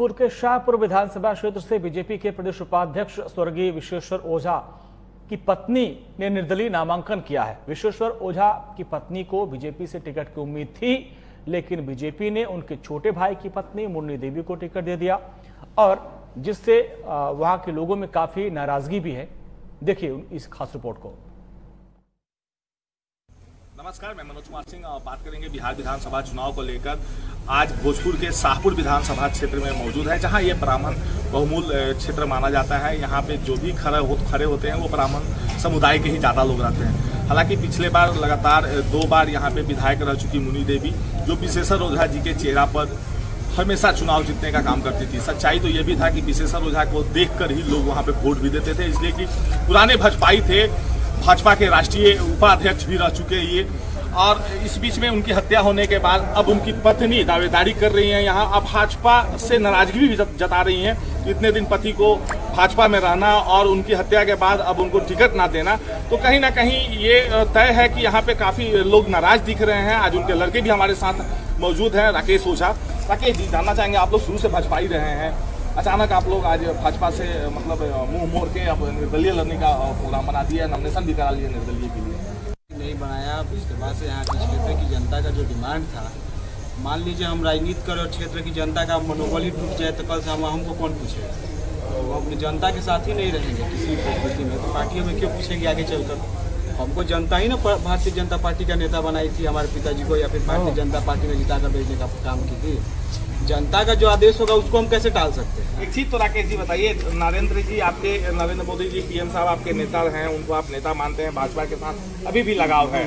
भोजपुर के शाहपुर विधानसभा क्षेत्र से बीजेपी के प्रदेश उपाध्यक्ष स्वर्गीय विश्वेश्वर ओझा की पत्नी ने निर्दलीय नामांकन किया है। विश्वेश्वर ओझा की पत्नी को बीजेपी से टिकट की उम्मीद थी, लेकिन बीजेपी ने उनके छोटे भाई की पत्नी मुन्नी देवी को टिकट दे दिया और जिससे वहां के लोगों में काफी नाराजगी भी है। देखिए इस खास रिपोर्ट को। नमस्कार, मैं मनोज कुमार सिंह। बात करेंगे बिहार विधानसभा चुनाव को लेकर। आज भोजपुर के शाहपुर विधानसभा क्षेत्र में मौजूद है, जहां ये ब्राह्मण बहुमूल क्षेत्र माना जाता है। यहां पे जो भी खड़े होते हैं वो ब्राह्मण समुदाय के ही ज़्यादा लोग रहते हैं। हालांकि पिछले बार लगातार 2 बार यहाँ पे विधायक रह चुकी मुन्नी देवी, जो विश्वेश्वर ओझा जी के चेहरा पर हमेशा चुनाव जीतने का काम करती थी। सच्चाई तो ये भी था कि विश्वेश्वर ओझा को देखकर ही लोग वहाँ पे वोट भी देते थे, इसलिए कि पुराने भाजपाई थे, भाजपा के राष्ट्रीय उपाध्यक्ष भी रह चुके ये। और इस बीच में उनकी हत्या होने के बाद अब उनकी पत्नी दावेदारी कर रही हैं यहाँ। अब भाजपा से नाराजगी भी जता रही हैं। इतने दिन पति को भाजपा में रहना और उनकी हत्या के बाद अब उनको टिकट ना देना, तो कहीं ना कहीं ये तय है कि यहाँ पे काफी लोग नाराज दिख रहे हैं। आज उनके लड़के भी हमारे साथ मौजूद हैं, राकेश ओझा। राकेश जी, जानना चाहेंगे, आप लोग शुरू से भाजपा ही रहे हैं, अचानक आप लोग आज भाजपा से मतलब मुंह मोड़ के अब निर्दलीय लड़ने का प्रोग्राम बना दिया, नॉमिनेशन भी करा लिया निर्दलीय के लिए? नहीं बनाया। उसके बाद से यहाँ के क्षेत्र की जनता का जो डिमांड था, मान लीजिए हम राजनीति करें और क्षेत्र की जनता का मनोबल ही टूट जाए तो कल से हमको कौन पूछेगा? तो वो अपनी जनता के साथ ही नहीं रहेंगे किसी परिस्थिति में, तो पार्टियों में क्यों पूछेंगे आगे चलकर? हमको जनता ही ना भारतीय जनता पार्टी का नेता बनाई थी, हमारे पिताजी को, या फिर भारतीय जनता पार्टी में जिताकर भेजने का काम की थी। जनता का जो आदेश होगा उसको हम कैसे टाल सकते हैं? एक चीज तो राकेश जी बताइए, नरेंद्र जी आपके, नरेंद्र मोदी जी पीएम साहब आपके नेता हैं, उनको आप नेता मानते हैं, भाजपा के साथ अभी भी लगाव है,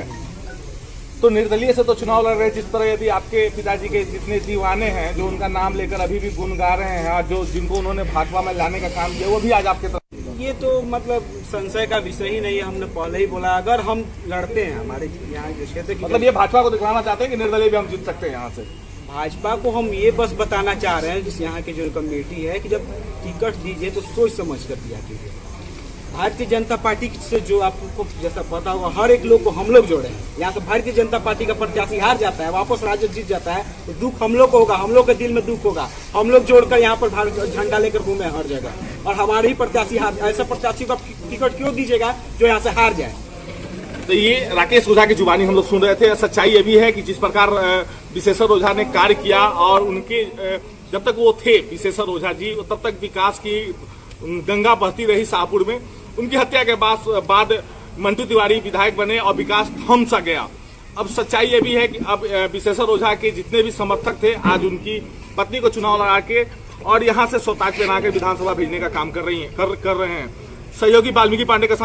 तो निर्दलीय से तो चुनाव लड़ रहे हैं। जिस तरह यदि आपके पिताजी के जितने दीवाने हैं जो उनका नाम लेकर अभी भी गुण गा रहे हैं और जो जिनको उन्होंने भाजपा में लाने का काम किया, वो भी आज आपके तरफ, ये तो मतलब संशय का विषय ही नहीं है। हमने पहले ही बोला, अगर हम लड़ते हैं हमारे यहाँ के क्षेत्र की, मतलब ये भाजपा को दिखाना चाहते हैं कि निर्दलीय भी हम जीत सकते हैं यहाँ से। भाजपा को हम ये बस बताना चाह रहे हैं, जिस यहाँ की जो कमेटी है, कि जब टिकट दीजिए तो सोच समझ कर दिया कीजिए। भारतीय जनता पार्टी से जो आपको जैसा पता होगा, हर एक लोग को हम लोग जोड़े हैं। यहाँ से भारतीय जनता पार्टी का प्रत्याशी हार जाता है, वापस राजद जीत जाता है, तो दुख हम लोग को होगा, हम लोग के दिल में दुख होगा। हम लोग जोड़कर यहाँ पर झंडा लेकर घूमे हर जगह, और हमारे ही प्रत्याशी हार। ऐसा प्रत्याशी को टिकट क्यों दीजिएगा जो यहाँ से हार जाए? तो ये राकेश ओझा की जुबानी हम लोग सुन रहे थे। सच्चाई ये भी है कि जिस प्रकार विश्वेश्वर ओझा ने कार्य किया, और उनके जब तक वो थे विश्वेश्वर ओझा जी, तब तक विकास की गंगा बहती रही शाहपुर में। उनकी हत्या के बाद मंटू तिवारी विधायक बने और विकास थम सा गया। अब सच्चाई ये भी है कि अब विश्वेश्वर ओझा के जितने भी समर्थक थे, आज उनकी पत्नी को चुनाव लड़ा के और यहाँ से स्वताज बना के विधानसभा भेजने का काम कर रहे हैं। सहयोगी वाल्मीकि पांडे के साथ